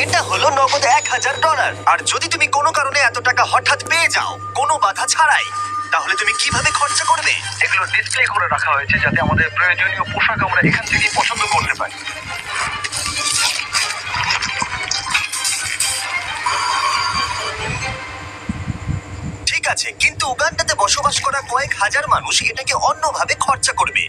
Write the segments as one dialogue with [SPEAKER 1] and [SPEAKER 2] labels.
[SPEAKER 1] এটা হলো নগদ $1000। আর যদি তুমি কোনো কারণে এত টাকা হঠাৎ পেয়ে যাও কোনো বাধা ছাড়াই, তাহলে তুমি কিভাবে খরচা করবে?
[SPEAKER 2] এগুলো ডিসপ্লে করে রাখা হয়েছে যাতে আমাদের প্রয়োজনীয় পোশাক আমরা এখান থেকেই পছন্দ করতে পারি।
[SPEAKER 1] ঠিক আছে, কিন্তু উগান্ডাতে বসবাস করা কয়েক হাজার মানুষ এটাকে অন্যভাবে খরচা করবে।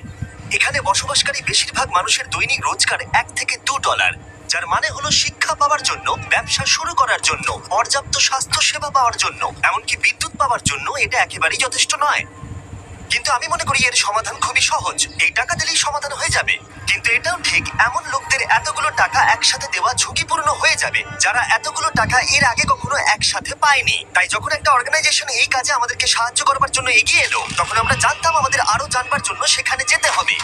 [SPEAKER 1] এখানে বসবাসকারী বেশিরভাগ মানুষের দৈনিক রোজগার $1 থেকে $2, যার মানে হলো শিক্ষা পাওয়ার জন্য, ব্যবসা শুরু করার জন্য, পর্যাপ্ত স্বাস্থ্য সেবা পাওয়ার জন্য, এমনকি বিদ্যুৎ পাওয়ার জন্য এটা একেবারেই যথেষ্ট নয়। কিন্তু আমি মনে করি এর সমাধান খুবই সহজ, এই টাকা দিলেই সমাধান হয়ে যাবে। কিন্তু এটাও ঠিক, এমন লোকদের এতগুলো টাকা একসাথে দেওয়া ঝুঁকিপূর্ণ হয়ে যাবে যারা এতগুলো টাকা এর আগে কখনো একসাথে পায়নি। তাই যখন একটা অর্গানাইজেশন এই কাজে আমাদেরকে সাহায্য করবার জন্য এগিয়ে এলো, তখন আমরা জানতাম আমাদের আরো জানবার জন্য সেখানে যেতে হবে।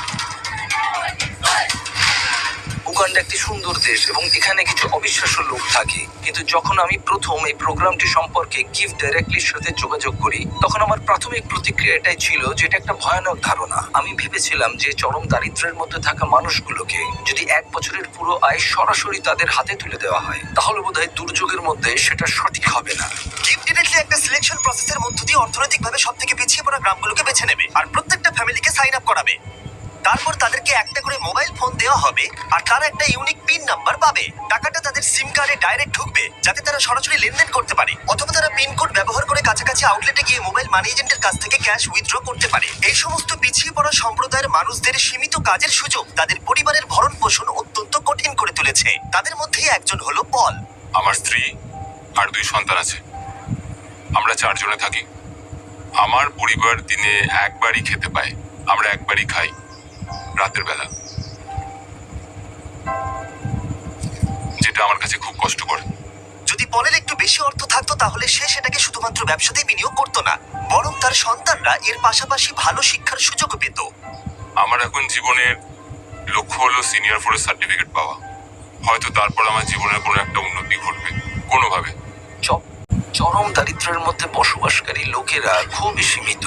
[SPEAKER 3] উগান্ডা একটি সুন্দর দেশ এবং এখানে কিছু অবিশ্বাস্য লোক থাকে, কিন্তু যখন আমি প্রথম এই প্রোগ্রামটি সম্পর্কে গিভ ডাইরেক্টলির সাথে যোগাযোগ করি, তখন আমার প্রাথমিক প্রতিক্রিয়া এটাই ছিল যে এটা একটা ভয়ানক ধারণা। আমি ভেবেছিলাম যে চরম দারিদ্র্যের মধ্যে থাকা মানুষগুলোকে যদি 1 বছরের পুরো আয় সরাসরি তাদের হাতে তুলে দেওয়া হয়, তাহলে বোধহয় দুর্যোগের মধ্যে সেটা সঠিক হবে না।
[SPEAKER 1] গিফট ডিরেক্টলি একটা সিলেকশন প্রসেসের মধ্য দিয়ে অর্থনৈতিকভাবে সবথেকে পিছিয়ে পড়া গ্রামগুলোকে বেছে নেবে আর প্রত্যেকটা ফ্যামিলিকে সাইন আপ করাবে। তারপর তাদেরকে একটা করে মোবাইল ফোন দেওয়া হবে আর তারা একটা ইউনিক পিন নাম্বার পাবে। টাকাটা তাদের সিম কার্ডে ডাইরেক্ট ঢুকবে যাতে তারা সরাসরি লেনদেন করতে পারে, অথবা তারা পিন কোড ব্যবহার করে কাছাকাছি আউটলেটে গিয়ে মোবাইল মানি এজেন্টের কাছ থেকে ক্যাশ উইথড্র করতে পারে। এই সমস্ত পিছিয়ে পড়া সম্প্রদায়ের মানুষদের সীমিত কাজের সুযোগ তাদের পরিবারের ভরণ পোষণ অত্যন্ত কঠিন করে তুলেছে। তাদের মধ্যেই একজন হলো পল।
[SPEAKER 4] আমার স্ত্রী আর 2 সন্তান আছে, আমরা 4 জনে থাকি। আমার পরিবার দিনে একবারই খেতে পায়, আমরা একবারই খাই, রাতের বেলা, যেটা আমার কাছে খুব কষ্টকর।
[SPEAKER 1] যদি পলের একটু বেশি অর্থ থাকতো তাহলে সে সেটাকে শুধুমাত্র ব্যবসাতেই বিনিয়োগ করতো না, বরং তার সন্তানরা এর পাশাপাশি ভালো শিক্ষার সুযোগও পেত।
[SPEAKER 4] আমার এখন জীবনের লক্ষ্য হলো সিনিয়র ফরেস্ট সার্টিফিকেট পাওয়া। হয়তো তারপর আমার জীবনের কোনো একটা উন্নতি ঘটবে কোনোভাবে।
[SPEAKER 3] চরম দারিদ্র্যের মধ্যে বসবাসকারী লোকেরা খুবই সীমিত।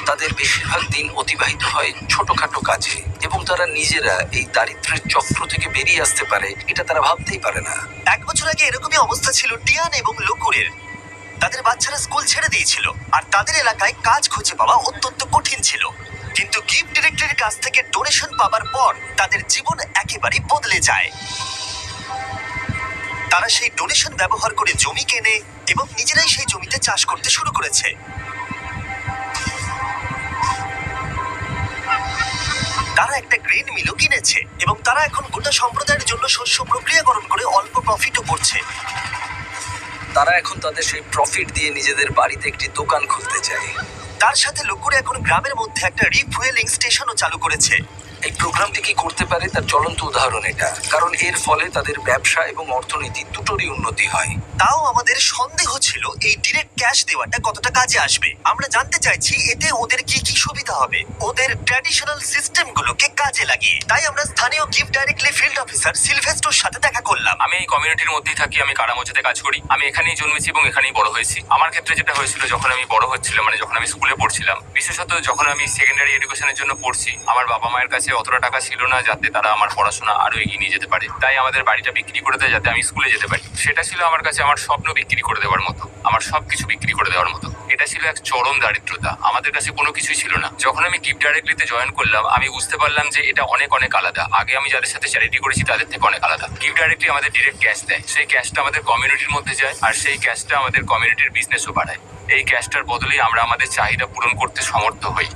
[SPEAKER 3] তাদের বেশিরভাগ দিন অতিবাহিত হয় ছোটখাটো কাজে এবং তারা নিজেরা এই দারিদ্র্যের চক্র থেকে বেরিয়ে আসতে পারে এটা তারা ভাবতেই পারে না।
[SPEAKER 1] 1 বছর আগে এরকমই অবস্থা ছিল টিয়ান এবং লকুরের। তাদের বাচ্চারা স্কুল ছেড়ে দিয়েছিল আর তাদের এলাকায় কাজ খুঁজে পাওয়া অত্যন্ত কঠিন ছিল। কিন্তু গিফট ডিরেক্টরির কাছ থেকে ডোনেশন পাওয়ার পর তাদের জীবন একেবারেই বদলে যায়। তারা সেই ডোনেশন ব্যবহার করে জমি কেনে এবং নিজেরাই সেই জমিতে চাষ করতে শুরু করেছে। তারা একটা গ্রেন মিলও কিনেছে এবং তারা এখন গোটা সম্প্রদায়ের জন্য শস্য প্রক্রিয়াকরণ করে অল্প প্রফিটও করছে।
[SPEAKER 3] তারা এখন তাদের সেই প্রফিট দিয়ে নিজেদের বাড়িতে একটি দোকান খুলতে চায়।
[SPEAKER 1] তার সাথে লোকুরে এখন গ্রামের মধ্যে একটা রিফুয়েলিং স্টেশনও চালু করেছে।
[SPEAKER 3] এই প্রোগ্রামটি কি করতে পারে তার জ্বলন্ত উদাহরণ এটা, কারণ এর ফলে তাদের ব্যবসা এবং অর্থনীতি দুটোরই উন্নতি হয়।
[SPEAKER 1] তাও আমাদের সন্দেহ ছিল এই ডিরেক্ট ক্যাশ দেওয়াটা কতটা কাজে আসবে। আমরা জানতে চাইছি এতে ওদের কি কি সুবিধা হবে ওদের ট্র্যাডিশনাল সিস্টেমগুলোকে কাজে লাগিয়ে। তাই আমরা স্থানীয় গিফট ডাইরেক্টলি ফিল্ড অফিসার সিলভেস্ট্রোর সাথে দেখা করলাম।
[SPEAKER 5] আমি এই কমিউনিটির মধ্যেই থাকি, আমি কারামোজাতে কাজ করি। আমি এখানেই জন্মেছি এবং এখানেই বড় হয়েছি। আমার ক্ষেত্রে যেটা হয়েছিল, যখন আমি বড় হচ্ছিলাম, মানে যখন আমি স্কুলে পড়ছিলাম, বিশেষত যখন আমি সেকেন্ডারি এডুকেশনের জন্য পড়ছি, আমার বাবা মায়ের কাছে অতটা টাকা ছিল না যাতে তারা আমার পড়াশোনা আরো এগিয়ে নিয়ে যেতে পারে। তাই আমাদের বাড়িটা বিক্রি করে দেয় যাতে আমি স্কুলে যেতে পারি। সেটা ছিল আমার কাছে আমার স্বপ্ন বিক্রি করে দেওয়ার মতো, আমার সবকিছু বিক্রি করে দেওয়ার মতো। এটা ছিল এক চরম দারিদ্রতা, আমাদের কাছে কোনো কিছুই ছিল না। যখন আমি গিফট ডাইরেক্টলিতে জয়েন করলাম, আমি বুঝতে পারলাম যে এটা অনেক অনেক আলাদা। আগে আমি যাদের সাথে চ্যারিটি করেছি তাদের থেকে অনেক আলাদা। গিফট ডাইরেক্টলি আমাদের ডিরেক্ট ক্যাশ দেয়, সেই ক্যাশটা আমাদের কমিউনিটির মধ্যে যায় আর সেই ক্যাশটা আমাদের কমিউনিটির বিজনেসও বাড়ায়। এই ক্যাশটার বদলেই আমরা আমাদের চাহিদা পূরণ করতে সমর্থ হই।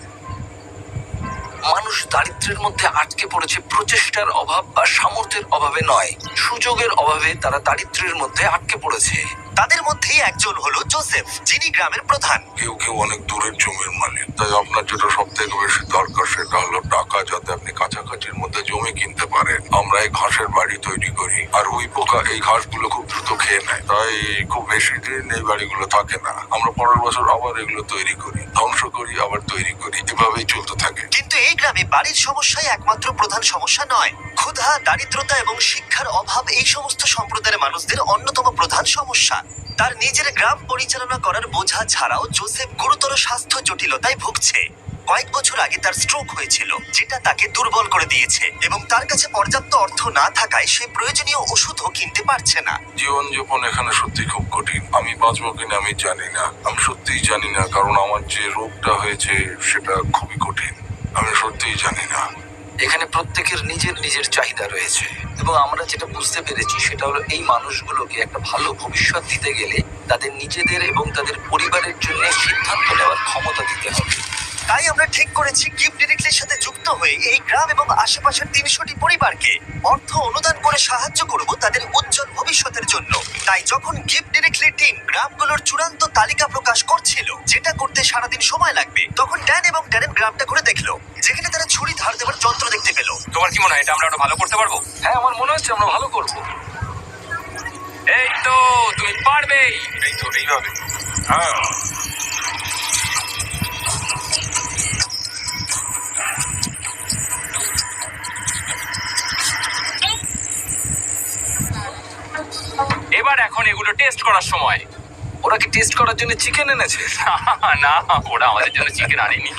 [SPEAKER 3] মানুষ দারিদ্র্যের মধ্যে আটকে পড়েছে প্রচেষ্টার অভাব বা সামর্থ্যের অভাবে নয়, সুযোগের অভাবে তারা দারিদ্র্যের মধ্যে আটকে পড়েছে।
[SPEAKER 1] তাদের মধ্যেই একজন হলো জোসেফ, যিনি গ্রামের প্রধান।
[SPEAKER 6] কেউ কেউ অনেক দূরের জমির মালিক, তাই আপনার যেটা সব থেকে বেশি দরকার সেটা হলো টাকা, যাতে আপনি কাছাকাছির মধ্যে জমি কিনতে পারেন। আমরা এই ঘাসের বাড়ি তৈরি করি আর ওই পোকা এই ঘাসগুলো খুব দ্রুত খেয়ে নেয়, তাই খুব বেশি দিন এই বাড়িগুলো থাকে না। আমরা পরের বছর আবার এগুলো তৈরি করি, ধ্বংস করি, আবার তৈরি করি, এভাবেই চলতে থাকে।
[SPEAKER 1] কিন্তু এই গ্রামে বাড়ির সমস্যাই একমাত্র প্রধান সমস্যা নয়। ক্ষুধা, দারিদ্রতা এবং শিক্ষার অভাব এই সমস্ত সম্প্রদায়ের মানুষদের অন্যতম প্রধান সমস্যা। তার নিজের গ্রাম পরিচালনা করার বোঝা ছাড়াও জোসেফ গুরুতর স্বাস্থ্য জটিলতায় ভুগছে। কয়েক বছর আগে তার স্ট্রোক হয়েছিল, যেটা তাকে দুর্বল করে দিয়েছে, এবং তার কাছে পর্যাপ্ত অর্থ না থাকায় সে প্রয়োজনীয় ওষুধও কিনতে পারছে না।
[SPEAKER 6] জীবনযাপন এখানে সত্যি খুব কঠিন। আমি বাঁচবো কিনা আমি জানি না, আমি সত্যিই জানি না, কারণ আমার যে রোগটা হয়েছে সেটা খুবই কঠিন। আমি সত্যিই জানি না।
[SPEAKER 3] এখানে প্রত্যেকের নিজের নিজের চাহিদা রয়েছে, এবং আমরা যেটা বুঝতে পেরেছি সেটা হলো এই মানুষগুলোকে একটা ভালো ভবিষ্যৎ দিতে গেলে তাদের নিজেদের এবং তাদের পরিবারের জন্য সিদ্ধান্ত নেওয়ার ক্ষমতা দিতে হবে।
[SPEAKER 1] তাই আমরা ঠিক করেছি গিফট ডিরেক্টলির সাথে যুক্ত হয়ে এই গ্রাম এবং আশেপাশের 300টি পরিবারকে অর্থ অনুদান করে সাহায্য করব তাদের উজ্জ্বল ভবিষ্যতের জন্য। তাই যখন গিফট ডিরেক্টলি টিম গ্রামগুলোর চূড়ান্ত তালিকা প্রকাশ করছিল, যেটা করতে সারাদিন সময় লাগবে, তখন ড্যান এবং ড্যারেন গ্রামটা ঘুরে দেখলো, যেখানে তারা ছুরি ধার দেওয়ার যন্ত্র দেখতে পেল।
[SPEAKER 5] তোমার কি মনে হয় এটা আমরা আরো ভালো করতে পারবো?
[SPEAKER 3] হ্যাঁ, আমার মনে হচ্ছে আমরা ভালো করবো।
[SPEAKER 5] এই তো, তুমি পারবেই।
[SPEAKER 6] এই তো এইভাবে। হ্যাঁ,
[SPEAKER 5] এবার এখন এগুলো টেস্ট করার সময়।
[SPEAKER 3] ওরা কি টেস্ট করার জন্য চিকেন এনেছে?
[SPEAKER 5] না, ওরা আমাদের জন্য চিকেন আনেনি।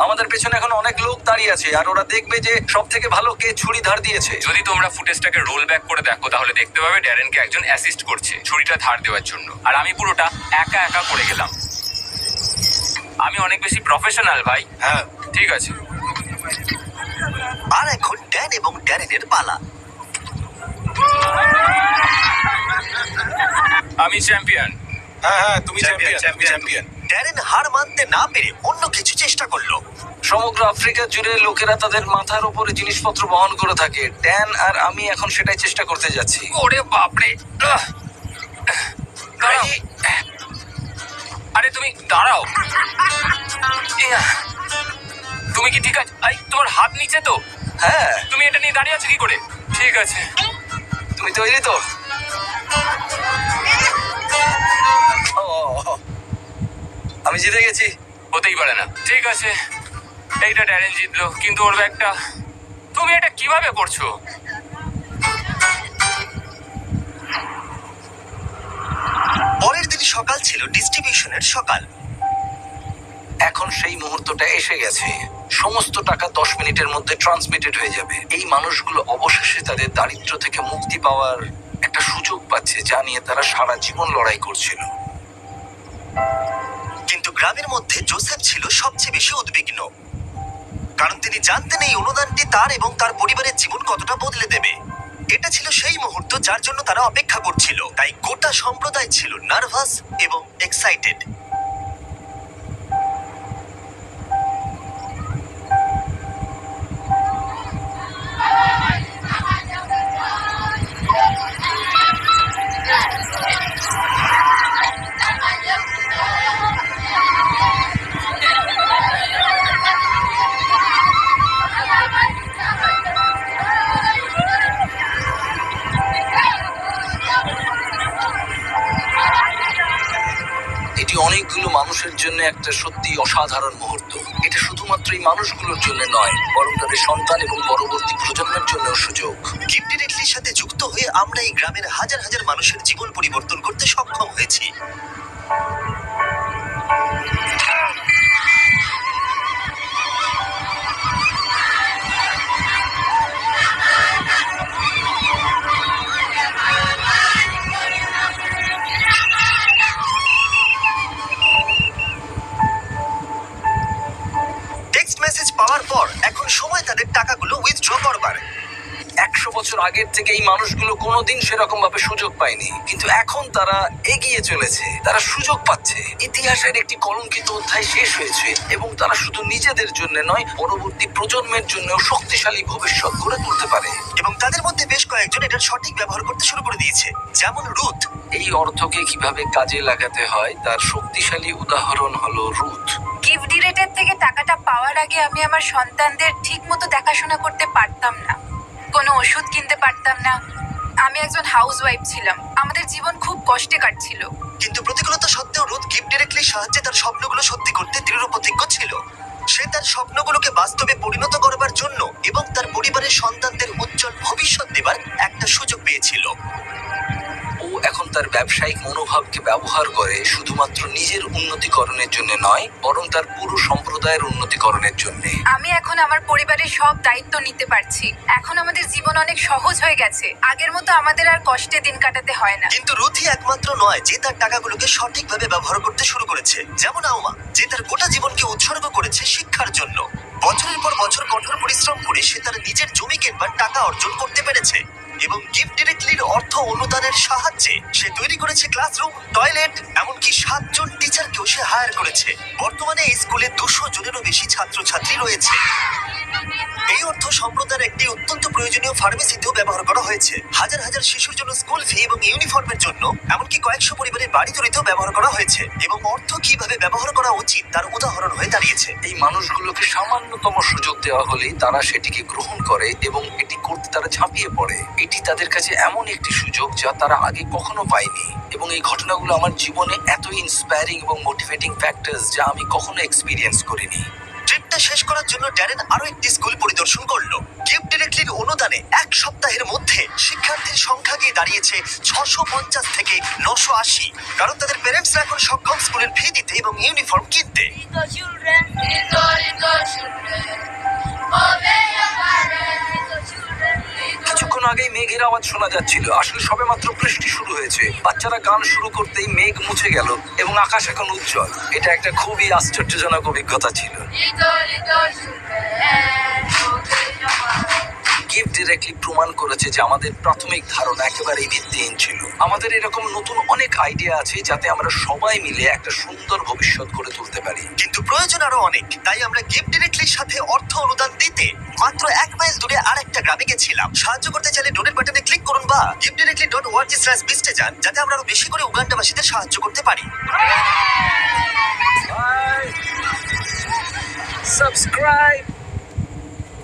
[SPEAKER 3] আমাদের পেছনে এখন অনেক লোক দাঁড়িয়ে আছে, আর ওরা দেখবে যে সব থেকে ভালো কে ছুরি ধার দিয়েছে।
[SPEAKER 5] যদি তোমরা ফুটেজটাকে রোল ব্যাক করে দেখো তাহলে দেখতে পাবে ড্যারেনকে একজন অ্যাসিস্ট করছে ছুরিটা ধার দেওয়ার জন্য, আর আমি পুরোটা একা একা করে গেলাম। আমি অনেক বেশি প্রফেশনাল ভাই।
[SPEAKER 3] হ্যাঁ,
[SPEAKER 5] ঠিক আছে।
[SPEAKER 1] আর এখন ড্যান এবং ড্যারেনের পালা।
[SPEAKER 5] আমি চ্যাম্পিয়ন।
[SPEAKER 6] হ্যাঁ, তুমি
[SPEAKER 5] চ্যাম্পিয়ন।
[SPEAKER 1] ড্যারেন হার মানতে না পেরে অন্য কিছু চেষ্টা করলো।
[SPEAKER 3] সমগ্র আফ্রিকা জুড়ে লোকেরা তাদের মাথার উপরে জিনিসপত্র বহন করে থাকে। ড্যান আর আমি এখন সেটাই চেষ্টা করতে যাচ্ছি।
[SPEAKER 5] ওরে বাপরে। দাঁড়াও। আরে তুমি দাঁড়াও। তুমি কি ঠিক আছে? তোমার হাত নিচে তো?
[SPEAKER 3] হ্যাঁ,
[SPEAKER 5] তুমি এটা নিয়ে দাঁড়িয়ে আছো কি করে? ঠিক আছে।
[SPEAKER 3] তুমি তৈরি তো? ও, আমি জিতে গেছি।
[SPEAKER 5] হতেই পারে না। ঠিক আছে, এইটা ড্যারেন জিতলো, কিন্তু ওর ব্যাগটা। তুমি এটা কিভাবে করছো?
[SPEAKER 1] পরের দিন সকাল ছিল ডিস্ট্রিবিউশনের সকাল।
[SPEAKER 3] এখন সেই মুহূর্তটা এসে গেছে। সমস্ত টাকা 10 মিনিটের মধ্যে ট্রান্সমিটেড হয়ে যাবে। এই মানুষগুলো অবশেষে তাদের দারিদ্র্য থেকে মুক্তি পাওয়ার একটা সুযোগ পাচ্ছে, যা নিয়ে তারা সারা জীবন লড়াই করছিল।
[SPEAKER 1] কিন্তু গ্রামের মধ্যে জোসেফ ছিল সবচেয়ে বেশি উদ্বিগ্ন, কারণ তিনি জানতেন এই অনুদানটি তার এবং তার পরিবারের জীবন কতটা বদলে দেবে। এটা ছিল সেই মুহূর্ত যার জন্য তারা অপেক্ষা করছিল, তাই গোটা সম্প্রদায় ছিল নার্ভাস এবং এক্সাইটেড।
[SPEAKER 3] এটি অনেকগুলো মানুষের জন্য একটা সত্যি অসাধারণ মুহূর্ত। এটা শুধুমাত্র এই মানুষগুলোর জন্য নয়, বরং তাদের সন্তান এবং পরবর্তী প্রজন্মের জন্য সুযোগ।
[SPEAKER 1] গিফট ডিরেক্টলির সাথে যুক্ত হয়ে আমরা এই গ্রামের হাজার হাজার মানুষের জীবন পরিবর্তন করতে সক্ষম হয়েছি। টেক্সট মেসেজ পাওয়ার পর এখন সময় তাদের টাকাগুলো উইথড্র করবার।
[SPEAKER 3] 100 বছর আগের থেকে এই মানুষগুলো কোনোদিন সেরকম ভাবে সুযোগ পায়নি, কিন্তু এখন তারা এগিয়ে চলেছে, তারা সুযোগ পাচ্ছে। ইতিহাসের একটি কলঙ্কিত অধ্যায় শেষ হয়েছে, এবং তারা শুধু নিজেদের জন্য নয়, পরবর্তী প্রজন্মের জন্য শক্তিশালী ভবিষ্যৎ গড়ে তুলতে পারে।
[SPEAKER 1] এবং তাদের মধ্যে বেশ কয়েকজন এটার সঠিক ব্যবহার করতে শুরু করে দিয়েছে, যেমন রুথ।
[SPEAKER 3] এই অর্থকে কিভাবে কাজে লাগাতে হয় তার শক্তিশালী উদাহরণ হলো রুথ।
[SPEAKER 7] গিফট ডিরেক্টর থেকে টাকাটা পাওয়ার আগে আমি আমার সন্তানদের ঠিকমতো দেখাশোনা করতে পারতাম না, কোনো ওষুধ কিনতে পারতাম না। আমি একজন হাউসওয়াইফ ছিলাম, আমাদের জীবন খুব কষ্টে কাটছিল।
[SPEAKER 1] কিন্তু প্রতিকূলতা সত্ত্বেও রুথ গিফট ডিরেক্টলির সাহায্যে তার স্বপ্নগুলো সত্যি করতে দৃঢ় প্রতিজ্ঞ ছিল। সে তার স্বপ্নগুলোকে বাস্তবে পরিণত করবার জন্য এবং তার পরিবারের সন্তানদের উজ্জ্বল ভবিষ্যৎ দেবার একটা সুযোগ পেয়েছিল।
[SPEAKER 3] ও এখন তার তার ব্যবসায়িক মনোভাবকে ব্যবহার করে শুধুমাত্র নিজের উন্নতিকরণের জন্য নয়, বরং তার পুরো সম্প্রদায়ের উন্নতিকরণের জন্য।
[SPEAKER 7] আমি এখন আমার পরিবারের সব দায়িত্ব নিতে পারছি। এখন আমাদের জীবন অনেক সহজ হয়ে গেছে। আগের মতো আমাদের আর কষ্টে দিন কাটাতে হয় না।
[SPEAKER 1] কিন্তু রুথি একমাত্র নয় যে তার টাকাগুলোকে সঠিকভাবে ব্যবহার করতে শুরু করেছে, যেমন আউমা যে তার গোটা জীবনকে উৎসর্গ করেছে শিক্ষার জন্য। বছরের পর বছর কঠোর পরিশ্রম করে সে তার নিজের জমি কেনবার টাকা অর্জন করতে পেরেছে এবং গিফট ডিরেক্টলির অর্থ অনুদানের সাহায্যে সে তৈরি করেছে ক্লাসরুম, টয়লেট, এমনকি 7 জন টিচারকেও সে হায়ার করেছে। বর্তমানে এই স্কুলে 200 জনেরও বেশি ছাত্রছাত্রী রয়েছে। এই অর্থ সম্প্রদায়ের একটি অত্যন্ত প্রয়োজনীয় ফার্মেসিতেও ব্যবহার করা হয়েছে। হাজার হাজার শিশুর জন্য স্কুল ফি এবং ইউনিফর্মের জন্য, এমনকি কয়েকশো পরিবারের বাড়ি তৈরিতেও ব্যবহার করা হয়েছে। এবং অর্থ কিভাবে ব্যবহার করা উচিত তার উদাহরণ হয়ে দাঁড়িয়েছে।
[SPEAKER 3] এই মানুষগুলোকে সামান্যতম সুযোগ দেওয়া হলেই তারা সেটিকে গ্রহণ করে এবং এটি করতে তারা ঝাঁপিয়ে পড়ে। এটি তাদের কাছে এমন একটি সুযোগ যা তারা আগে কখনো পায়নি। এবং এই ঘটনাগুলো আমার জীবনে এত ইন্সপায়ারিং এবং মোটিভেটিং ফ্যাক্টরস যা আমি কখনো এক্সপিরিয়েন্স করিনি।
[SPEAKER 1] ট্রিপটা শেষ করার জন্য ড্যারেন আরো একটি স্কুল পরিদর্শন করলো। গিফট ডিরেক্টলির অনুদানে 1 সপ্তাহের মধ্যে শিক্ষার্থীর সংখ্যা গিয়ে দাঁড়িয়েছে 650 থেকে 980, কারণ তাদের প্যারেন্টসরা এখন সক্ষম স্কুলের ফি দিতে এবং ইউনিফর্ম কিনতে।
[SPEAKER 8] Little children, little children, obey your parents, little children, little
[SPEAKER 3] কিছুক্ষণ আগেই মেঘের আওয়াজ শোনা যাচ্ছিল। আসলে সবেমাত্র বৃষ্টি শুরু হয়েছে। বাচ্চারা গান শুরু করতেই মেঘ মুছে গেল এবং আকাশ এখন উজ্জ্বল। এটা একটা খুবই আশ্চর্যজনক অভিজ্ঞতা ছিল।
[SPEAKER 8] children, obey your parents.
[SPEAKER 3] Gift directly প্রমাণ করেছে যে আমাদের প্রাথমিক ধারণা একেবারেই ভিত্তিহীন ছিল। আমাদের এরকম নতুন অনেক আইডিয়া আছে যাতে আমরা সবাই মিলে একটা সুন্দর ভবিষ্যৎ গড়ে তুলতে পারি।
[SPEAKER 1] কিন্তু প্রয়োজন আরো অনেক, তাই আমরা গিফট ডিরেক্টলির সাথে অর্থ অনুদান দিতে মাত্র 1 মাইল দূরে আরেকটা গ্রামে গেছিলাম। সাহায্য করতে চাইলে ডোনেট বাটনে ক্লিক করুন বা giftdirectly.org/beast এ যান, যাতে আমরা আরো বেশি করে উগান্ডাবাসীদের সাহায্য করতে পারি।
[SPEAKER 3] সাবস্ক্রাইব